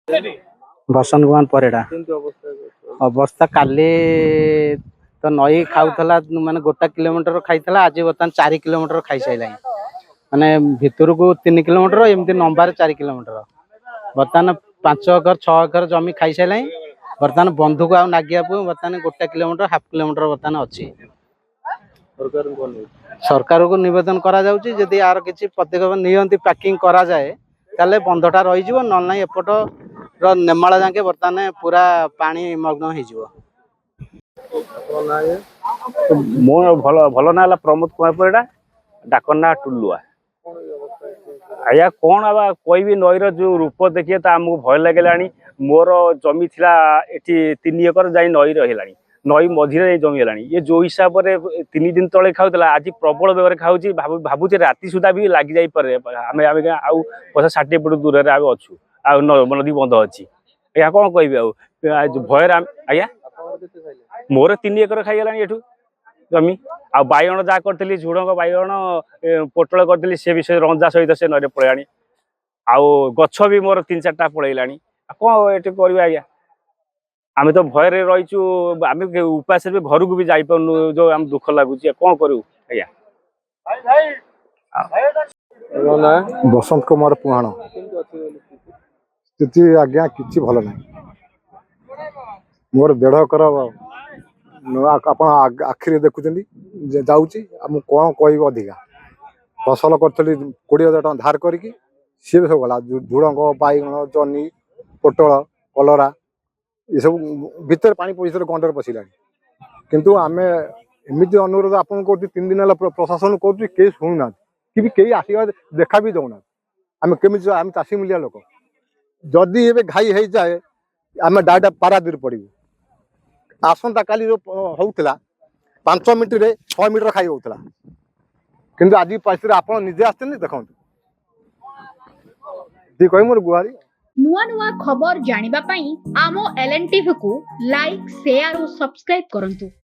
बसंत कुमार परिड़ा अवस्था काली तो नई खाऊला माने गोटा किलोमीटर खाईला आज बर्तमान 4 किलोमीटर खाई सारा माने भितर को 3 किलोमीटर एमती नंबर 4 किलोमीटर बर्तमान 5 एकर 6 एकर जमी खाई सारा बर्तमान बंधु को नागिया बर्तमान गोटा किलोमीटर हाफ किलोमीटर बर्तमान अच्छी सरकार को निवेदन करा जाउची जदि यार किछि पदक्षेप नियंती पैकिंग करा जाए ताले बंधटा रही जीवो न नाही एपट र नेमाळा जाके बर्तमान पूरा पानी मग्न हो जीवो। मो भल भल ना है प्रमोद कुमार परिड़ा डाकना टुलुआ आया कौन आवा कोई भी नईर जो रूप देखिए तो आमको भय लगे मोर जमी थिला एठी 3 एकर जाई नई रहिलानी नई मझिरे जमी है ये जो हिसाब से 3 दिन तले खाऊला आज प्रबल बेगर खाऊँ भावुचे राति सुधा भी लग जापे आम आउ 50-60 फुट दूर अच्छू आ नदी बंध अच्छी या कौन कह भयर आज्ञा मोर 3 एकर खाईगला एठू जमी आ बाइगण जहाँ करी झुड़ंग बाइगण पोटल करी सी भी रंजा सहित से नई पलैनी आउ गछ भी मोर 3-4टा पलैलानी कौन ये कर आज्ञा आम तो भय रहीचु आम उपास भी घर को भी जापरनु जो आम दुख लगुच कौन करूँ आज्ञा बसंत कुमार पुहाण स्थिति आज्ञा किसी भल ना मोर 1.5 एकर आप आखिरी देखुं जाऊँगी कौन कह अधिका फसल करी 20,000 टका धार करके सी भी सब गला झुड़ंग बाइगण जनी पोटल कलरा ये सब भितर पानी पशि गंडर पशिला किंतु आम एमती अनुरोध आपन कर 3 दिन है प्रशासन कर शुणुना कि कई आशीर्वाद देखा भी दौना आम केमी आम चाषी मिलिया लोक जदि ए घाई हो जाए आम डायरेक्ट पारादीप पड़ू आसंता काली जो होता 5 मिनट 6 मीटर खाई होता किंतु आज परिस्थिति आप निजे आसते देखो कह मोर गुहारी नुआ नुआ खबर जानिबा पई आमो एलएन टीवी को लाइक शेयर और सब्सक्राइब करंतु।